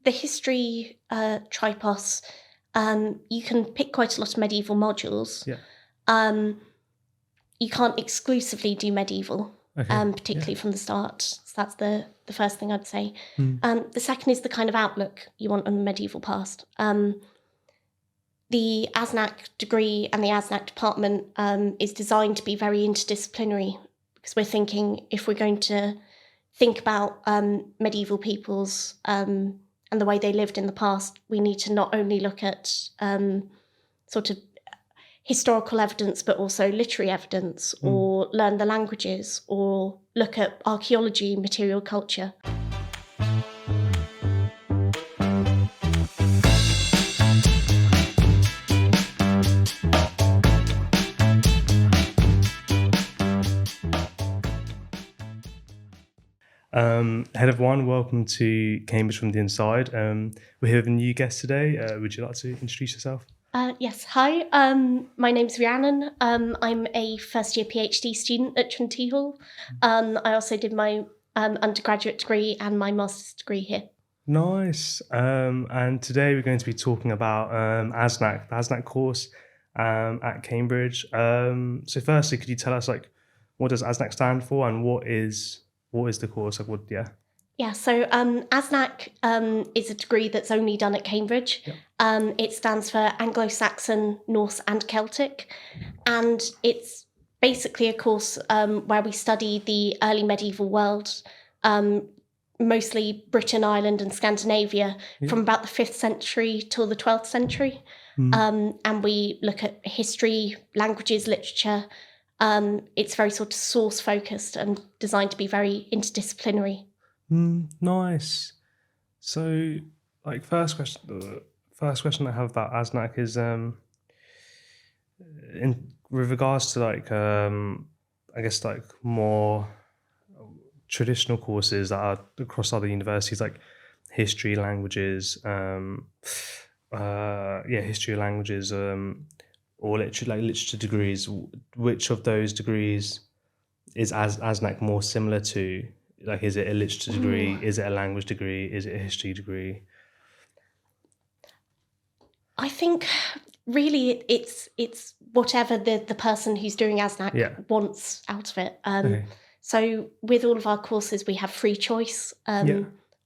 the history tripos, you can pick quite a lot of medieval modules. Yeah. You can't exclusively do medieval, particularly from the start. So that's the first thing I'd say. The second is the kind of outlook you want on the medieval past. The ASNC degree and the ASNC department is designed to be very interdisciplinary, because we're thinking if we're going to think about medieval peoples and the way they lived in the past, we need to not only look at sort of historical evidence, but also literary evidence, or learn the languages, or look at archaeology, material culture. Head of one, welcome to Cambridge from the Inside. We're here with a new guest today. Would you like to introduce yourself? Yes, hi. My name's Rhiannon. I'm a first-year PhD student at Trinity Hall. I also did my undergraduate degree and my master's degree here. Nice. And today we're going to be talking about ASNC, the ASNC course at Cambridge. So firstly, could you tell us, what does ASNC stand for, and what is the course? Yeah, so ASNC is a degree that's only done at Cambridge. Yeah. It stands for Anglo-Saxon, Norse and Celtic. And it's basically a course where we study the early medieval world, mostly Britain, Ireland and Scandinavia, from about the 5th century till the 12th century. And we look at history, languages, literature. It's very sort of source focused and designed to be very interdisciplinary. Nice. So, first question I have about ASNC is with regards to more traditional courses that are across other universities, like history, languages, history, languages, or literature degrees. Which of those degrees is ASNC more similar to? Is it a literature degree? Is it a language degree? Is it a history degree? I think really it's whatever the person who's doing ASNC wants out of it. So with all of our courses, we have free choice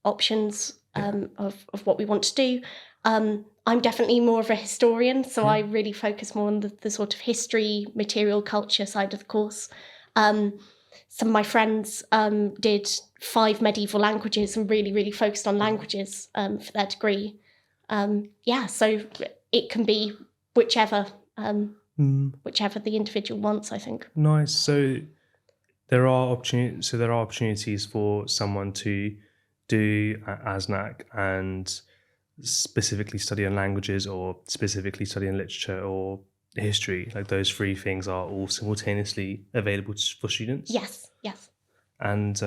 options of what we want to do. I'm definitely more of a historian, so I really focus more on the sort of history, material culture side of the course. Some of my friends did 5 medieval languages and really, really focused on languages for their degree. So it can be whichever the individual wants, I think. Nice. So there are opportunities for someone to do ASNC and specifically study in languages, or specifically study in literature or history. Those 3 things are all simultaneously available for students. Yes. And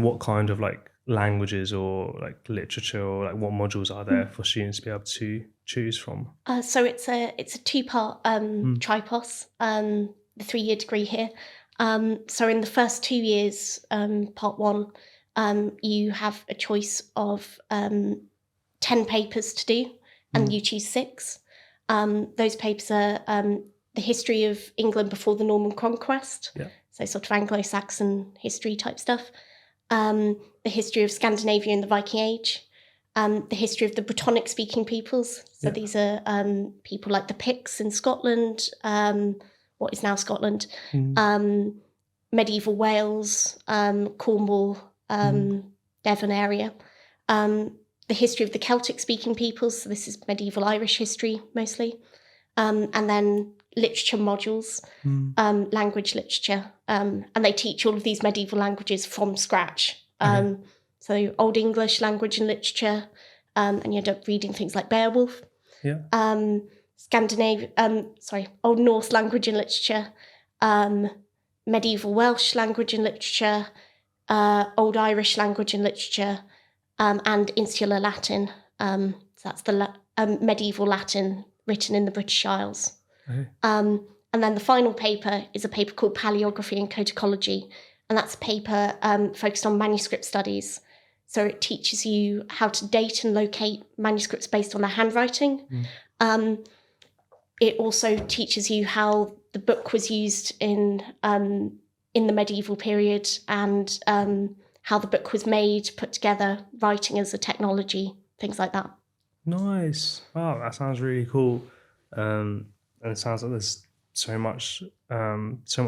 what kind of languages or literature, or what modules are there for students to be able to choose from? So it's a 2-part tripos, the 3-year degree here. So in the first 2 years, part 1, you have a choice of 10 papers to do, and you choose 6. Those papers are the history of England before the Norman conquest, so sort of Anglo-Saxon history type stuff. The history of Scandinavia in the Viking Age, the history of the Brittonic speaking peoples. So these are people like the Picts in Scotland, what is now Scotland, medieval Wales, Cornwall, Devon area. The history of the Celtic speaking peoples, so this is medieval Irish history mostly. And then literature modules, language literature, and they teach all of these medieval languages from scratch. So Old English language and literature, and you end up reading things like Beowulf. Old Norse language and literature, medieval Welsh language and literature, Old Irish language and literature, and Insular Latin. So that's the medieval Latin written in the British Isles. And then the final paper is a paper called Palaeography and Codicology, and that's a paper focused on manuscript studies. So it teaches you how to date and locate manuscripts based on their handwriting. It also teaches you how the book was used in the medieval period, and how the book was made, put together, writing as a technology, things like that. Nice. Wow, that sounds really cool. And it sounds like there's so much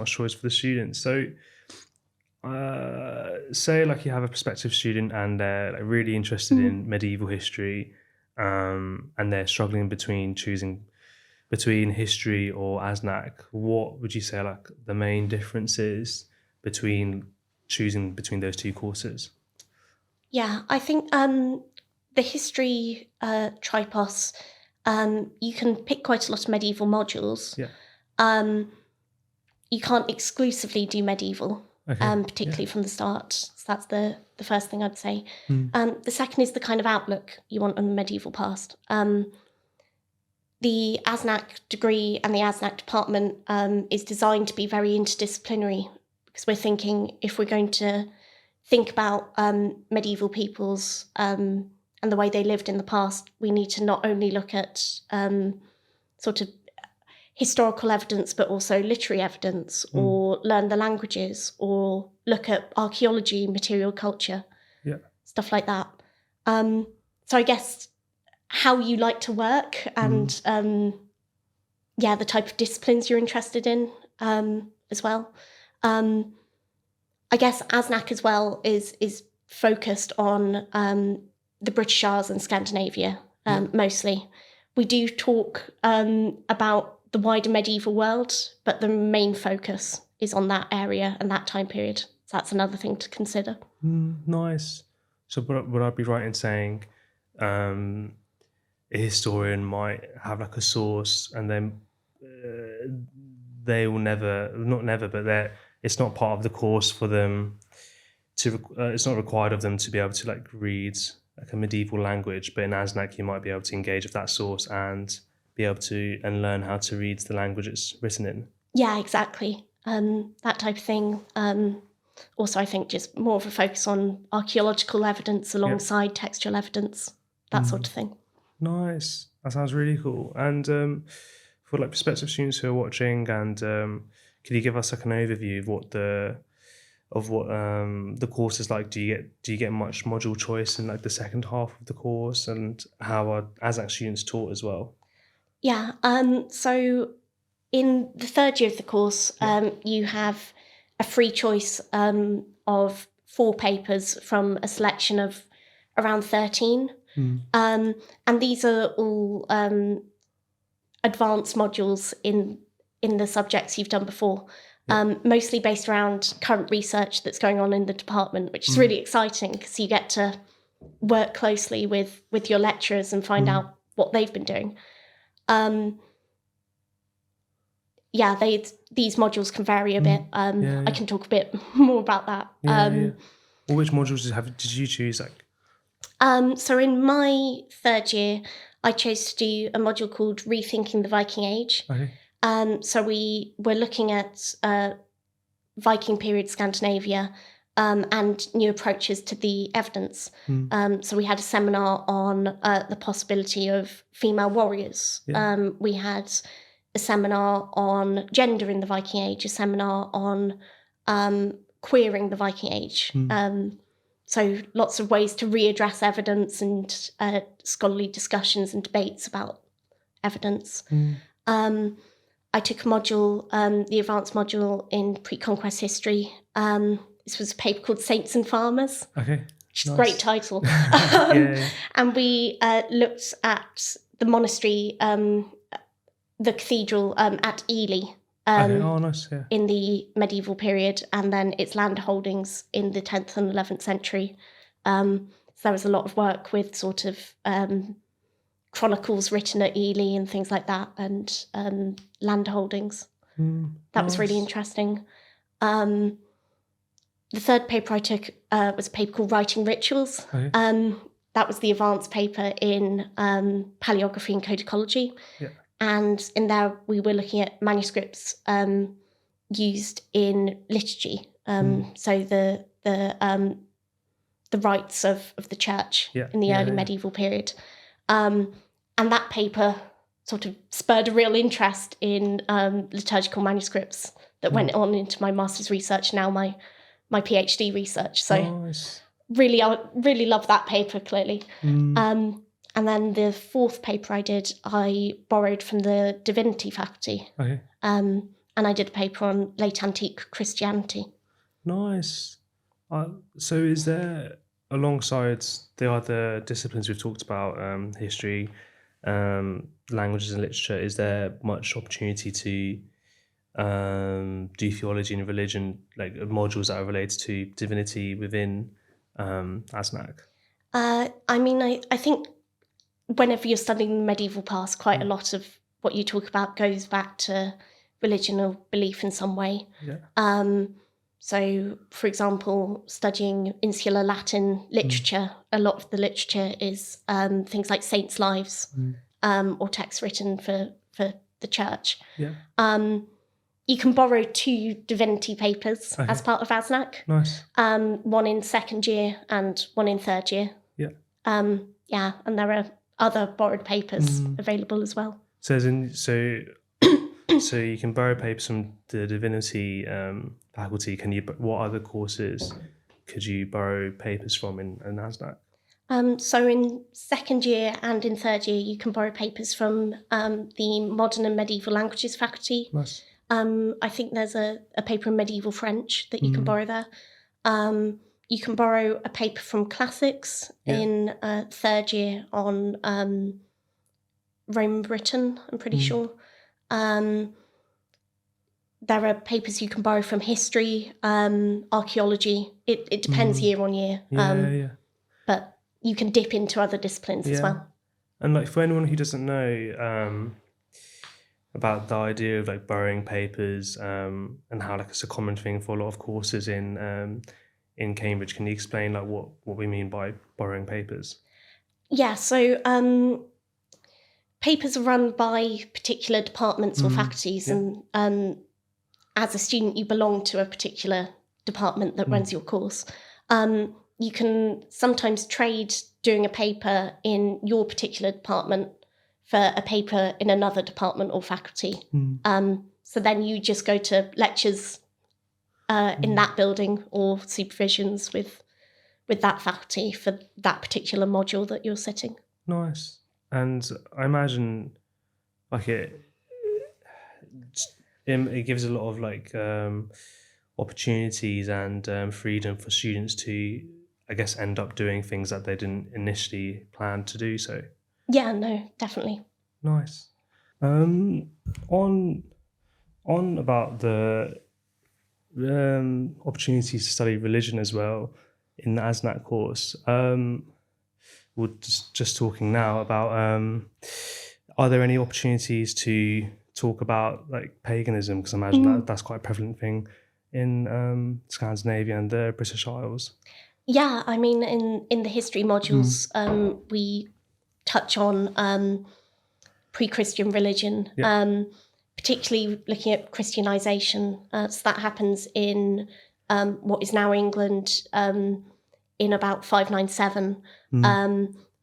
choice for the students. So say like you have a prospective student and they're like really interested in medieval history, and they're struggling between choosing between history or ASNC. What would you say like the main differences between choosing between those two courses? Yeah, I think the history tripos, you can pick quite a lot of medieval modules. Yeah. You can't exclusively do medieval, particularly from the start. So that's the first thing I'd say. The second is the kind of outlook you want on the medieval past. The ASNC degree and the ASNC department is designed to be very interdisciplinary, because we're thinking if we're going to think about medieval peoples and the way they lived in the past, we need to not only look at sort of historical evidence, but also literary evidence, or learn the languages, or look at archaeology, material culture, stuff like that. So I guess how you like to work and the type of disciplines you're interested in as well. I guess ASNC as well is focused on the British Isles and Scandinavia mostly. We do talk about the wider medieval world, but the main focus is on that area and that time period. So that's another thing to consider. Nice. So would I be right in saying a historian might have like a source, and then they will it's not part of the course for them to, it's not required of them to be able to like read like a medieval language, but in ASNC you might be able to engage with that source and be able to and learn how to read the language it's written in. Yeah, exactly. That type of thing. Also, I think just more of a focus on archaeological evidence alongside textual evidence, that sort of thing. Nice. That sounds really cool. And for like prospective students who are watching, and could you give us like an overview of what the course is like? Do you get much module choice in like the second half of the course, and how are ASNC students taught as well? Yeah. So in the third year of the course, you have a free choice of 4 papers from a selection of around 13. And these are all advanced modules in the subjects you've done before, mostly based around current research that's going on in the department, which is really exciting because you get to work closely with your lecturers and find out what they've been doing. These modules can vary a bit. I can talk a bit more about that. Well, which modules did you choose? So in my third year, I chose to do a module called Rethinking the Viking Age. Okay. So we were looking at Viking period Scandinavia and new approaches to the evidence. So we had a seminar on the possibility of female warriors. We had a seminar on gender in the Viking Age, a seminar on queering the Viking Age. So lots of ways to readdress evidence and scholarly discussions and debates about evidence. I took a module, the advanced module in pre-conquest history. This was a paper called Saints and Farmers. Okay. Which is a great title. And we looked at the monastery, the cathedral at Ely. Nice. Yeah. In the medieval period, and then its land holdings in the 10th and 11th century. So there was a lot of work with sort of chronicles written at Ely and things like that, and land holdings. That was really interesting. The third paper I took was a paper called Writing Rituals. That was the advanced paper in palaeography and codicology. And in there, we were looking at manuscripts used in liturgy. So the the rites of the church in the early medieval period. And that paper sort of spurred a real interest in liturgical manuscripts that went on into my master's research, now my PhD research. So I really love that paper, clearly. And then the fourth paper I borrowed from the divinity faculty. Okay. And I did a paper on late antique Christianity. Nice. So is there, alongside the other disciplines we've talked about, history, languages and literature, is there much opportunity to do theology and religion, like modules that are related to divinity within ASNC? I mean, I think whenever you're studying the medieval past, quite a lot of what you talk about goes back to religion or belief in some way. Yeah. So, for example, studying insular Latin literature, a lot of the literature is things like saints' lives or texts written for the church. Yeah. You can borrow 2 divinity papers as part of ASNC. Nice. One in second year and one in third year. Yeah. And there are other borrowed papers available as well. So you can borrow papers from the divinity faculty. What other courses could you borrow papers from in ASNC? So in second year and in third year, you can borrow papers from the modern and medieval languages faculty. Nice. I think there's a paper in medieval French that you can borrow there. You can borrow a paper from Classics in third year on Rome and Britain, I'm pretty sure. There are papers you can borrow from history, archaeology. It depends year on year. But you can dip into other disciplines as well. And like for anyone who doesn't know about the idea of like borrowing papers and how like it's a common thing for a lot of courses in Cambridge, can you explain like what we mean by borrowing papers? Yeah, so papers are run by particular departments or faculties, and as a student you belong to a particular department that runs your course. You can sometimes trade doing a paper in your particular department for a paper in another department or faculty. So then you just go to lectures in that building or supervisions with that faculty for that particular module that you're sitting. Nice. And I imagine like it gives a lot of like opportunities and freedom for students to, I guess, end up doing things that they didn't initially plan to do. So yeah, no, definitely. Nice. On about the opportunities to study religion as well in the ASNC course. We're just talking now about are there any opportunities to talk about like paganism, because I imagine that's quite a prevalent thing in Scandinavia and the British Isles. Yeah, I mean in the history modules we touch on pre-Christian religion, particularly looking at Christianization. So that happens in what is now England in about 597,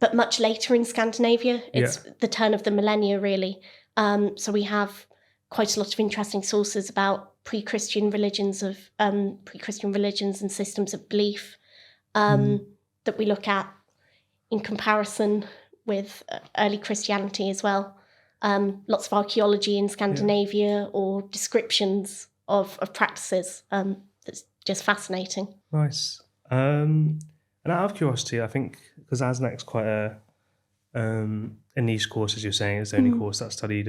but much later in Scandinavia. It's the turn of the millennia, really. So we have quite a lot of interesting sources about pre-Christian religions and systems of belief that we look at in comparison with early Christianity as well. Lots of archaeology in Scandinavia or descriptions of practices. That's just fascinating. Nice. And out of curiosity, I think because ASNC's quite a niche course, as you're saying, it's the only course that's studied,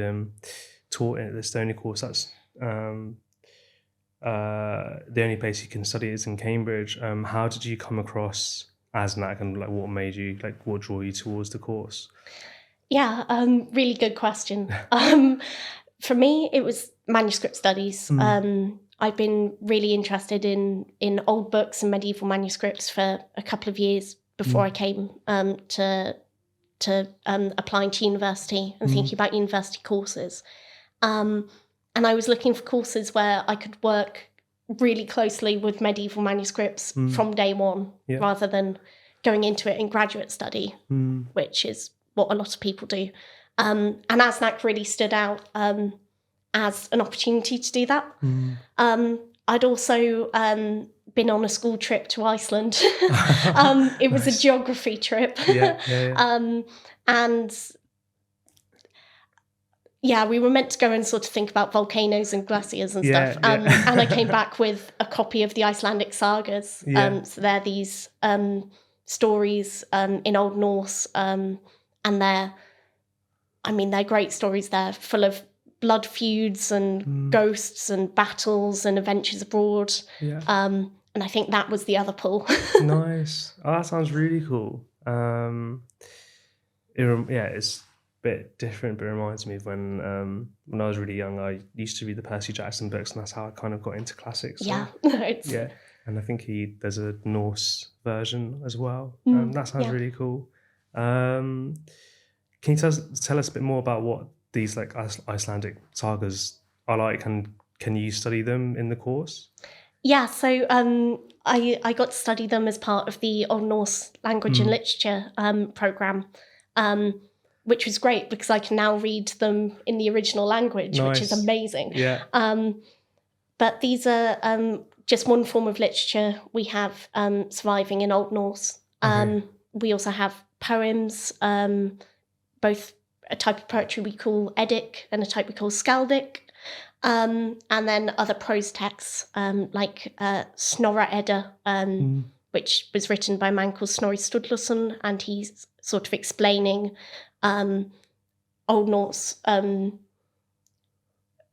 taught in it. It's the only course that's the only place you can study is in Cambridge. How did you come across ASNC, and like what made you, like what drew you towards the course? Yeah, really good question. For me, it was manuscript studies. I've been really interested in old books and medieval manuscripts for a couple of years before I came to applying to university and thinking about university courses. And I was looking for courses where I could work really closely with medieval manuscripts from day one, rather than going into it in graduate study, which is what a lot of people do. And ASNC really stood out as an opportunity to do that. I'd also been on a school trip to Iceland. It was a geography trip. And we were meant to go and sort of think about volcanoes and glaciers and stuff. And I came back with a copy of the Icelandic sagas. So they're these stories in Old Norse, and they're great stories. They're full of blood feuds and ghosts and battles and adventures abroad. And I think that was the other pull. Nice. Oh, that sounds really cool. It's a bit different, but it reminds me of when I was really young, I used to read the Percy Jackson books, and that's how I kind of got into classics. Yeah. And I think there's a Norse version as well. That sounds really cool. Can you tell us a bit more about what these like Icelandic sagas are like, and can you study them in the course? Yeah, so I got to study them as part of the Old Norse Language and Literature programme, which was great because I can now read them in the original language, which is amazing. But these are just one form of literature we have surviving in Old Norse. We also have poems, both a type of poetry we call Eddic and a type we call Skaldic. And then other prose texts like Snorra Edda, which was written by a man called Snorri Sturluson, and he's sort of explaining Old Norse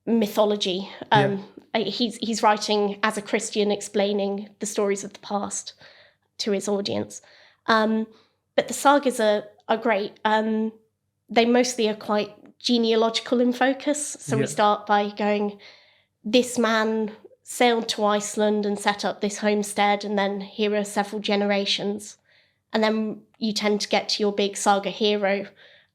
mythology. He's writing as a Christian, explaining the stories of the past to his audience. But the sagas are great. They mostly are quite genealogical in focus. So we start by going, this man sailed to Iceland and set up this homestead, and then here are several generations. And then you tend to get to your big saga hero,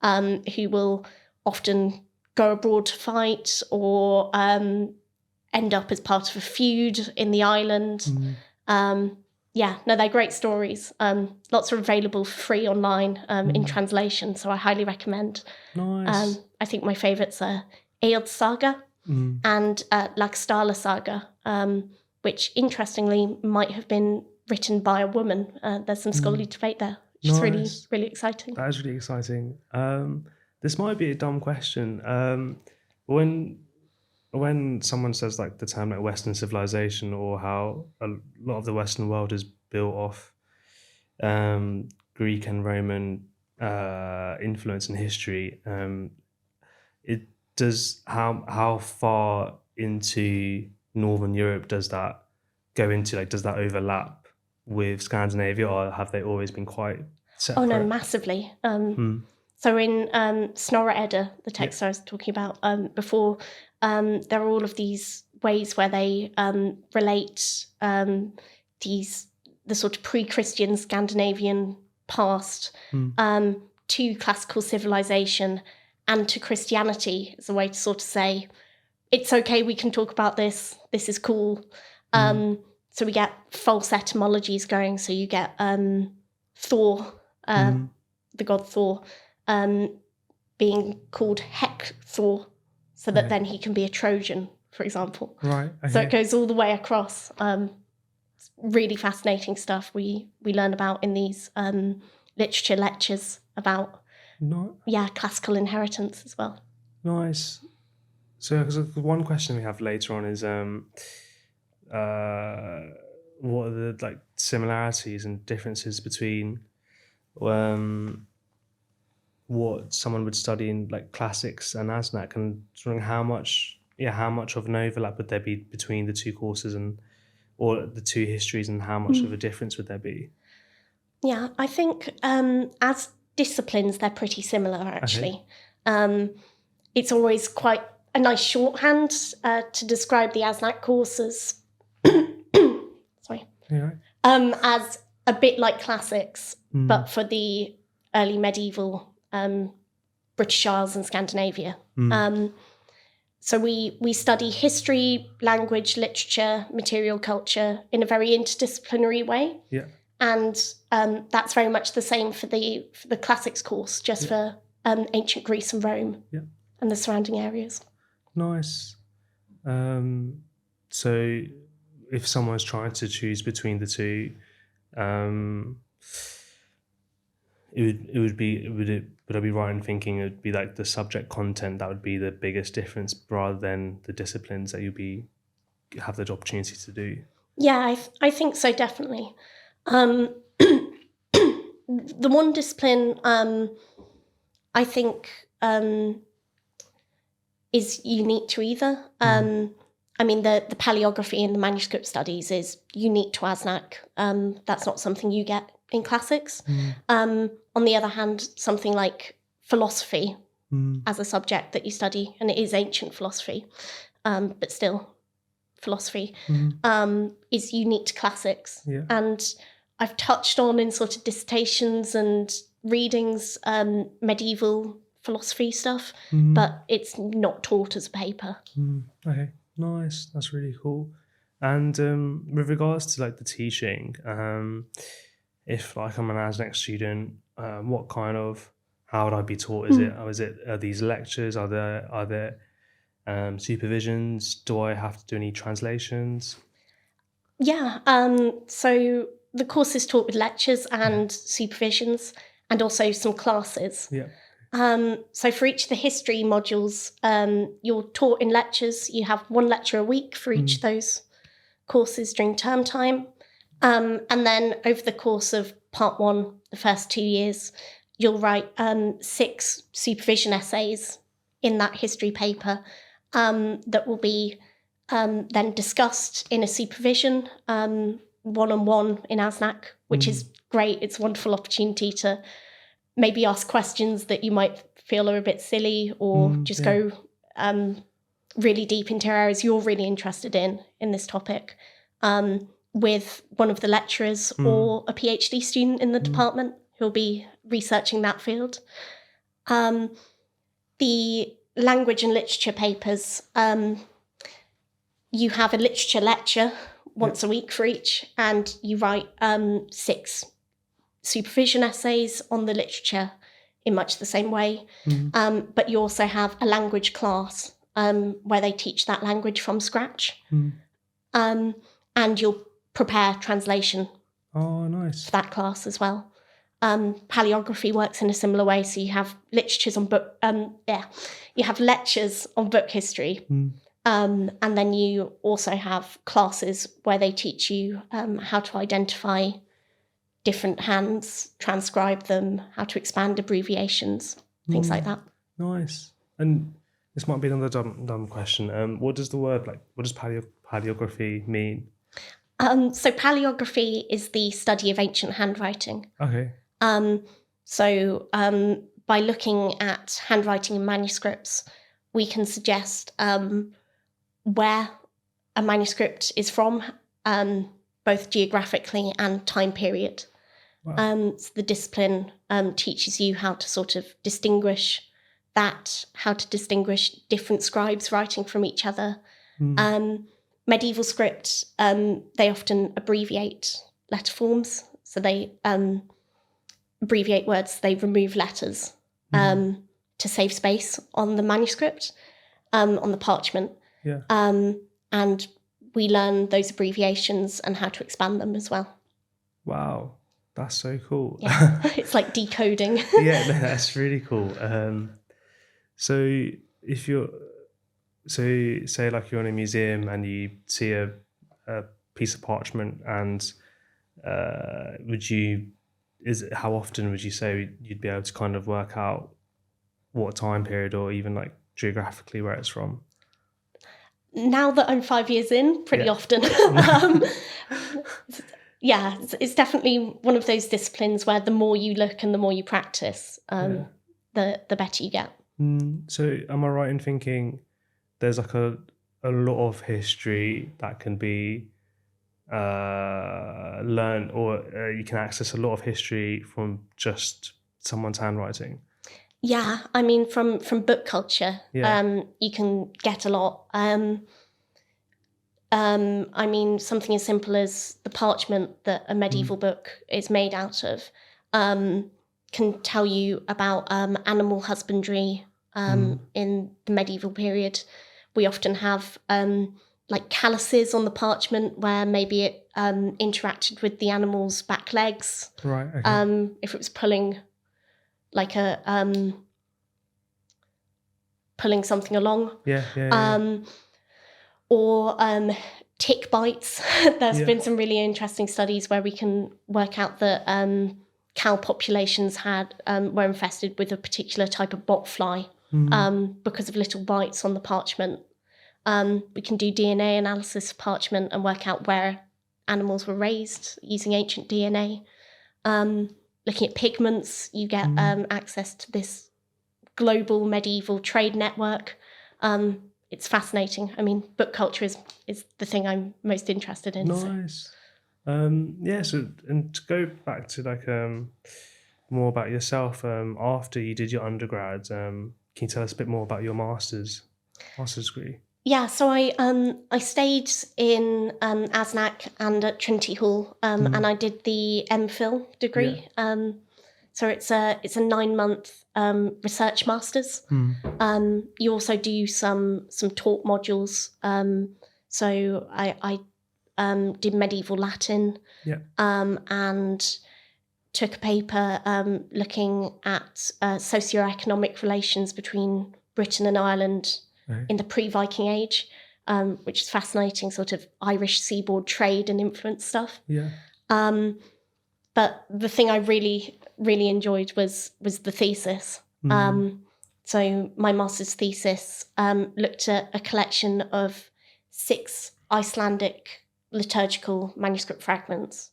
who will often go abroad to fight or end up as part of a feud in the island. They're great stories. Lots are available for free online in translation, so I highly recommend. Nice. I think my favourites are Eod Saga and Lagstala Saga, which interestingly might have been written by a woman. There's some scholarly debate there, which is really, really exciting. That is really exciting. This might be a dumb question. When someone says like the term like Western civilization, or how a lot of the Western world is built off Greek and Roman influence in history, how far into Northern Europe does that go into? Like, does that overlap with Scandinavia, or have they always been quite separate? Oh no, massively. So in Snorra Edda, the text I was talking about before, there are all of these ways where they relate the sort of pre-Christian Scandinavian past to classical civilization and to Christianity, as a way to sort of say, it's okay, we can talk about this is cool. So we get false etymologies going. So you get Thor, the god Thor, being called Hek-Thor, so that then he can be a Trojan, for example. Right. Okay. So it goes all the way across. It's really fascinating stuff we learn about in these literature lectures about classical inheritance as well. Nice. So one question we have later on is what are the like similarities and differences between what someone would study in like classics and ASNC, and how much of an overlap would there be between the two courses or the two histories, and how much of a difference would there be? Yeah, I think as disciplines they're pretty similar actually. Okay. It's always quite a nice shorthand to describe the ASNC courses. Sorry. Yeah. As a bit like classics, but for the early medieval British Isles and Scandinavia. So we study history, language, literature, material culture in a very interdisciplinary way. Yeah. And that's very much the same for the classics course, just for ancient Greece and Rome and the surrounding areas. Nice. So if someone's trying to choose between the two, would I be right in thinking it would be like the subject content that would be the biggest difference rather than the disciplines that you'd have the opportunity to do? Yeah, I think so, definitely. The one discipline I think is unique to either. I mean, the palaeography and the manuscript studies is unique to ASNC. That's not something you get in classics. On the other hand, something like philosophy as a subject that you study, and it is ancient philosophy, but still philosophy, is unique to classics. Yeah. And I've touched on in sort of dissertations and readings medieval philosophy stuff, but it's not taught as a paper. Okay, nice. That's really cool. And with regards to like the teaching, if like I'm an ASNC student, how would I be taught? Are these lectures? Are there supervisions? Do I have to do any translations? Yeah. So the course is taught with lectures and supervisions, and also some classes. Yeah. So for each of the history modules, you're taught in lectures. You have one lecture a week for each of those courses during term time. And then over the course of part one, the first 2 years, you'll write 6 supervision essays in that history paper that will be then discussed in a supervision one-on-one in ASNC, which is great. It's a wonderful opportunity to maybe ask questions that you might feel are a bit silly, or just go really deep into areas you're really interested in this topic with one of the lecturers or a PhD student in the department who'll be researching that field. The language and literature papers, you have a literature lecture once a week for each, and you write 6 supervision essays on the literature in much the same way. But you also have a language class where they teach that language from scratch. And you'll prepare translation nice. for that class as well. Palaeography works in a similar way. So you have lectures on book history. And then you also have classes where they teach you how to identify different hands, transcribe them, how to expand abbreviations, things like that. Nice. And this might be another dumb question. What does palaeography mean? So palaeography is the study of ancient handwriting. Okay. So by looking at handwriting and manuscripts, we can suggest where a manuscript is from, both geographically and time period. Wow. So the discipline teaches you how to sort of distinguish that, how to distinguish different scribes writing from each other. Medieval script, they often abbreviate letter forms. So they abbreviate words, they remove letters to save space on the manuscript, on the parchment. Yeah. And we learn those abbreviations and how to expand them as well. Wow, that's so cool. Yeah. It's like decoding. Yeah, no, that's really cool. So if say like you're in a museum and you see a piece of parchment, and how often would you say you'd be able to kind of work out what time period, or even like geographically where it's from? Now that I'm 5 years in, pretty often. Yeah, it's definitely one of those disciplines where the more you look and the more you practice, the better you get. So am I right in thinking there's like a lot of history that can be learned, or you can access a lot of history from just someone's handwriting? Yeah, I mean, from book culture, you can get a lot. I mean, something as simple as the parchment that a medieval book is made out of can tell you about animal husbandry in the medieval period. We often have like calluses on the parchment where maybe it interacted with the animal's back legs. Right. Okay. If it was pulling like pulling something along. Yeah. Or tick bites. There's been some really interesting studies where we can work out that cow populations were infested with a particular type of botfly because of little bites on the parchment. We can do DNA analysis of parchment and work out where animals were raised using ancient DNA. Looking at pigments, you get access to this global medieval trade network. It's fascinating. I mean, book culture is the thing I'm most interested in. Nice. So and to go back to like more about yourself, after you did your undergrad, can you tell us a bit more about your master's degree? Yeah, so I stayed in ASNC and at Trinity Hall, and I did the MPhil degree. So it's a 9-month research masters. You also do some taught modules. So I did medieval Latin, and took a paper looking at socioeconomic relations between Britain and Ireland in the pre-Viking Age, which is fascinating, sort of Irish seaboard trade and influence stuff. But the thing I really enjoyed was the thesis. So my master's thesis looked at a collection of 6 Icelandic liturgical manuscript fragments,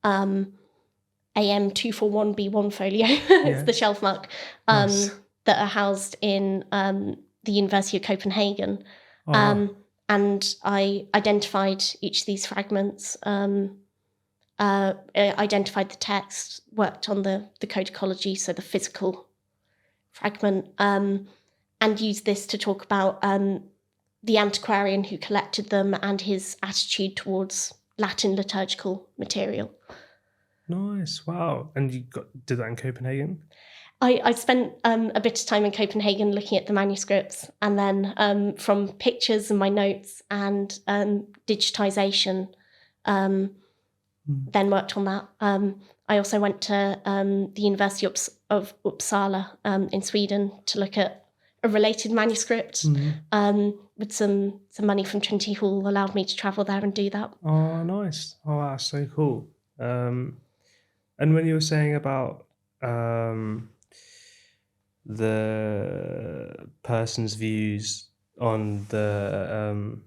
AM241B1 folio, it's the shelf mark, that are housed in the University of Copenhagen. And I identified each of these fragments, identified the text, worked on the codicology, so the physical fragment, and used this to talk about the antiquarian who collected them and his attitude towards Latin liturgical material. Nice, wow. And you did that in Copenhagen? I spent a bit of time in Copenhagen looking at the manuscripts, and then from pictures and my notes and digitisation, then worked on that. I also went to the University of Uppsala in Sweden to look at a related manuscript. With some money from Trinity Hall allowed me to travel there and do that. Oh, nice. Oh, that's so cool. And when you were saying about the person's views on the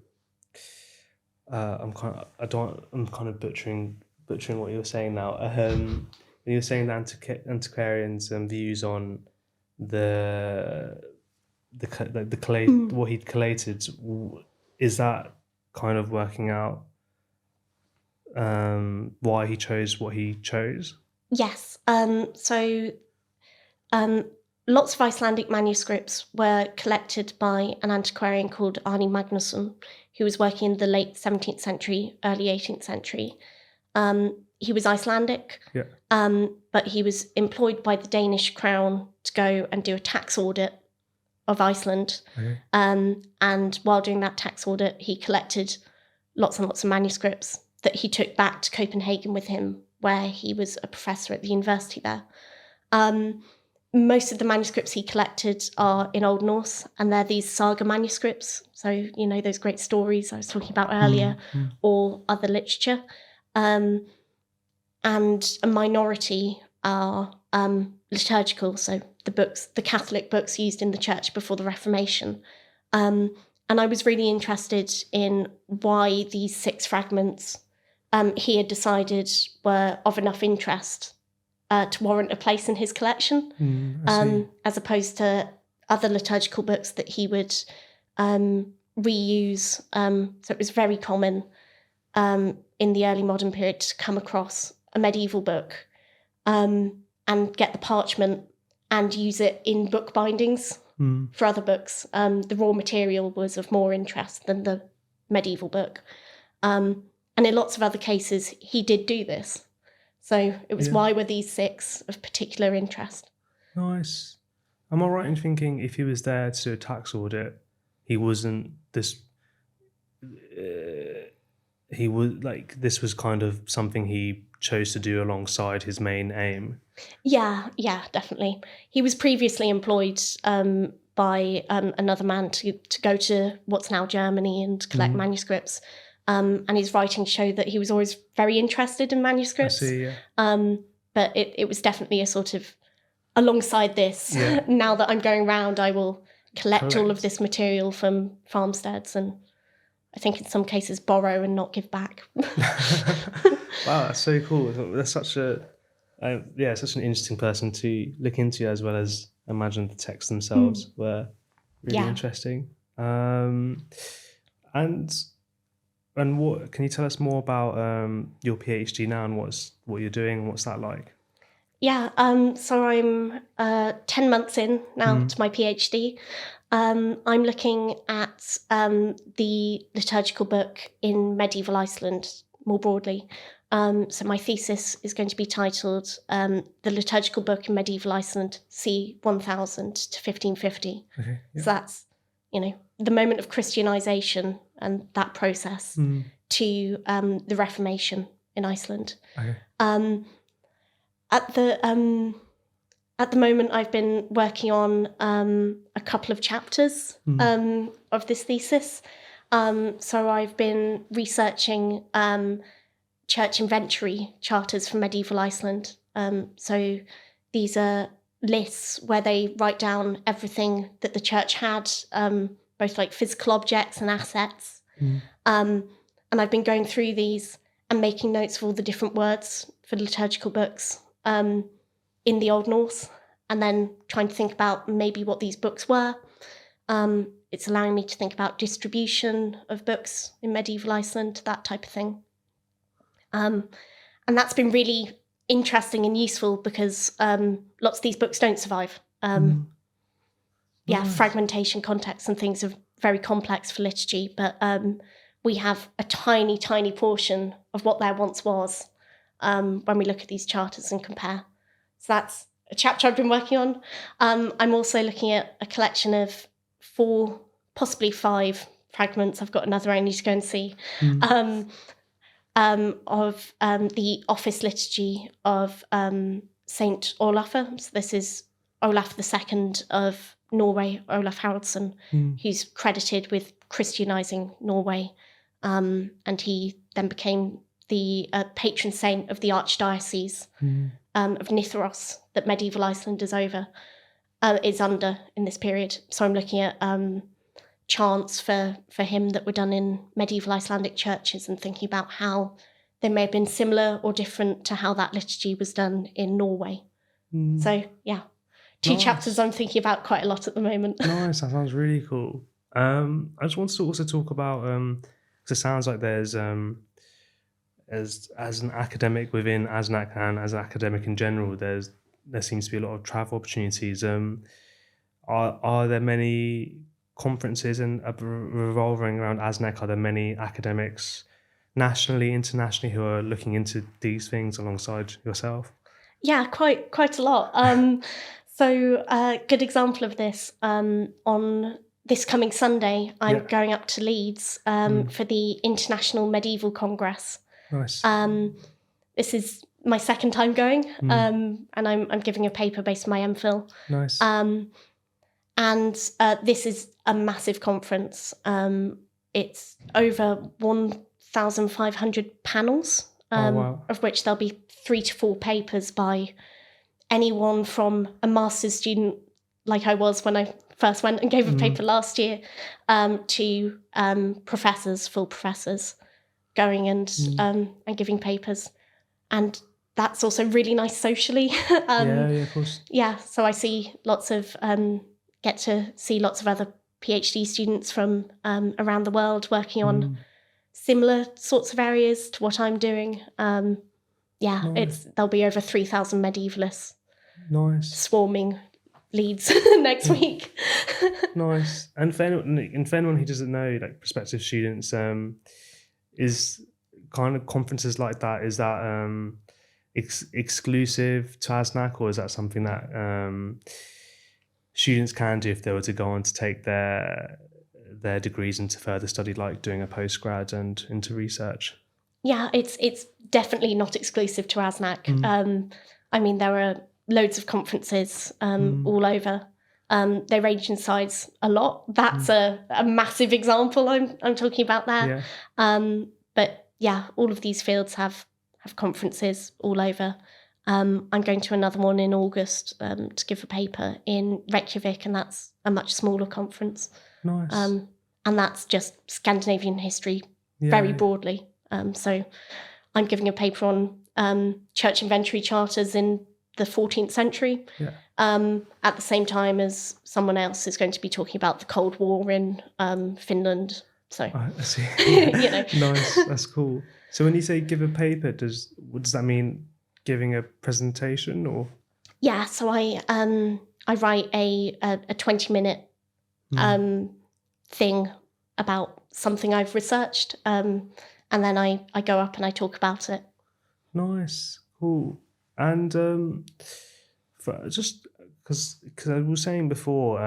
I'm kind of butchering what you were saying now. When you were saying the antiquarian's views on the what he'd collated, is that kind of working out why he chose what he chose? Yes. So lots of Icelandic manuscripts were collected by an antiquarian called Árni Magnússon, who was working in the late 17th century, early 18th century. He was Icelandic, but he was employed by the Danish crown to go and do a tax audit of Iceland. And while doing that tax audit, he collected lots and lots of manuscripts that he took back to Copenhagen with him, where he was a professor at the university there. Most of the manuscripts he collected are in Old Norse, and they're these saga manuscripts. So, you know, those great stories I was talking about earlier, or other literature. And a minority are liturgical, so the Catholic books used in the church before the Reformation. And I was really interested in why these 6 fragments he had decided were of enough interest to warrant a place in his collection, as opposed to other liturgical books that he would reuse. So it was very common in the early modern period to come across a medieval book and get the parchment and use it in book bindings for other books. The raw material was of more interest than the medieval book. And in lots of other cases, he did do this. So it was, why were these 6 of particular interest? Nice. Am I right in thinking if he was there to do a tax audit, he wasn't this... he was like, this was kind of something he chose to do alongside his main aim? Yeah, definitely. He was previously employed by another man to go to what's now Germany and collect manuscripts. And his writings show that he was always very interested in manuscripts. I see, yeah. But it was definitely a sort of, alongside this, now that I'm going round, I will collect all of this material from farmsteads, and I think in some cases borrow and not give back. Wow, that's so cool. That's such a... such an interesting person to look into, as well as imagine the texts themselves were really interesting. And what can you tell us more about your PhD now and what you're doing and what's that like? Yeah, so I'm 10 months in now to my PhD. I'm looking at the liturgical book in medieval Iceland more broadly. So my thesis is going to be titled The Liturgical Book in Medieval Iceland, c. 1000 to 1550. Okay, yeah. So that's, the moment of Christianization and that process to the Reformation in Iceland. Okay. At the moment, I've been working on a couple of chapters of this thesis. So I've been researching church inventory charters from medieval Iceland. So these are lists where they write down everything that the church had, both like physical objects and assets. And I've been going through these and making notes of all the different words for liturgical books in the Old Norse, and then trying to think about maybe what these books were. It's allowing me to think about distribution of books in medieval Iceland, that type of thing. And that's been really interesting and useful because lots of these books don't survive. Fragmentation, context and things are very complex for liturgy, but we have a tiny, tiny portion of what there once was when we look at these charters and compare. So that's a chapter I've been working on. I'm also looking at a collection of 4, possibly 5 fragments. I've got another I need to go and see. Of the office liturgy of Saint Olafur. So this is Olaf II of Norway, Olaf Haraldsson, who's credited with Christianizing Norway. And he then became the patron saint of the archdiocese of Nidaros that medieval Iceland is under in this period. So I'm looking at chants for him that were done in medieval Icelandic churches and thinking about how they may have been similar or different to how that liturgy was done in Norway. So, yeah, 2 chapters I'm thinking about quite a lot at the moment. Nice, that sounds really cool. I just wanted to also talk about, because it sounds like there's, as an academic within ASNC and as an academic in general, there seems to be a lot of travel opportunities. Are there many conferences and revolving around ASNC? Are there many academics nationally, internationally, who are looking into these things alongside yourself? Yeah, quite a lot. So a good example of this, on this coming Sunday, I'm going up to Leeds for the International Medieval Congress. Nice. This is my second time going, and I'm giving a paper based on my MPhil. Nice. And this is a massive conference. It's over 1,500 panels, of which there'll be 3 to 4 papers by anyone from a master's student, like I was when I first went and gave a paper last year, to professors, full professors, going and giving papers. And that's also really nice socially. Of course. Yeah, so I see get to see lots of other PhD students from around the world working on similar sorts of areas to what I'm doing. There'll be over 3,000 medievalists swarming Leeds next week. Nice. And for anyone who doesn't know, like prospective students, is kind of conferences like that, is that exclusive to ASNC, or is that something that students can do if they were to go on to take their degrees into further study, like doing a postgrad and into research? Yeah, it's definitely not exclusive to ASNC. I mean, there are loads of conferences all over. They range in size a lot. That's a massive example I'm talking about there. Yeah. But yeah, all of these fields have conferences all over. I'm going to another one in August to give a paper in Reykjavik, and that's a much smaller conference. Nice. And that's just Scandinavian history very broadly. So I'm giving a paper on church inventory charters in the 14th century. At the same time as someone else is going to be talking about the Cold War in Finland. So I see. you know. Nice, that's cool. So when you say give a paper, what does that mean? Giving a presentation, or? Yeah, so I write a 20-minute thing about something I've researched, and then I go up and I talk about it. Nice, cool. And just because I was saying before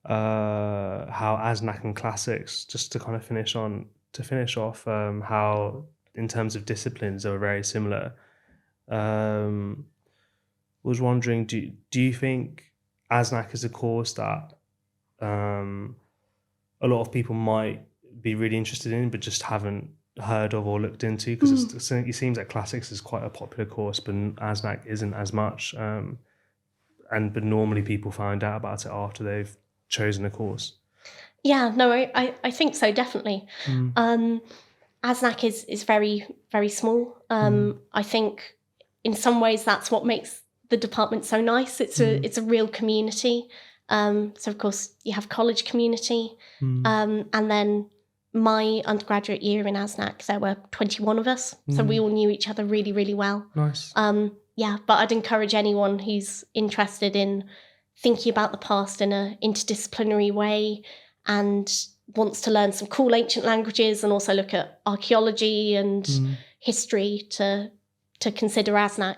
how ASNC and Classics, just to kind of finish off, how in terms of disciplines they were very similar. Was wondering, do you think ASNC is a course that a lot of people might be really interested in but just haven't heard of or looked into? Because it seems like Classics is quite a popular course, but ASNC isn't as much. But normally people find out about it after they've chosen a course. Yeah, no, I think so, definitely. ASNC is very, very small. I think in some ways that's what makes the department so nice. It's a real community. So of course you have college community, and then my undergraduate year in ASNC, there were 21 of us, so we all knew each other really, really well. Nice. Yeah, but I'd encourage anyone who's interested in thinking about the past in an interdisciplinary way and wants to learn some cool ancient languages and also look at archaeology and history to consider ASNC.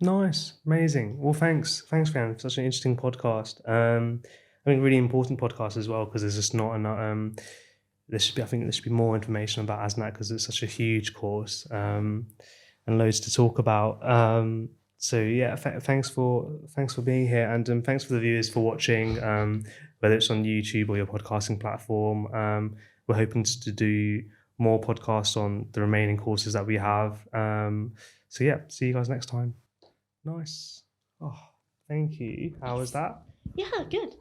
Nice, amazing. Well, thanks, Rhiannon, for such an interesting podcast. I think really important podcast as well, because there's just not enough. I think there should be more information about ASNC because it's such a huge course and loads to talk about. So yeah, thanks for being here, and thanks for the viewers for watching, whether it's on YouTube or your podcasting platform. We're hoping to do more podcasts on the remaining courses that we have. So yeah, see you guys next time. Nice. Oh, thank you. How was that? Yeah, good.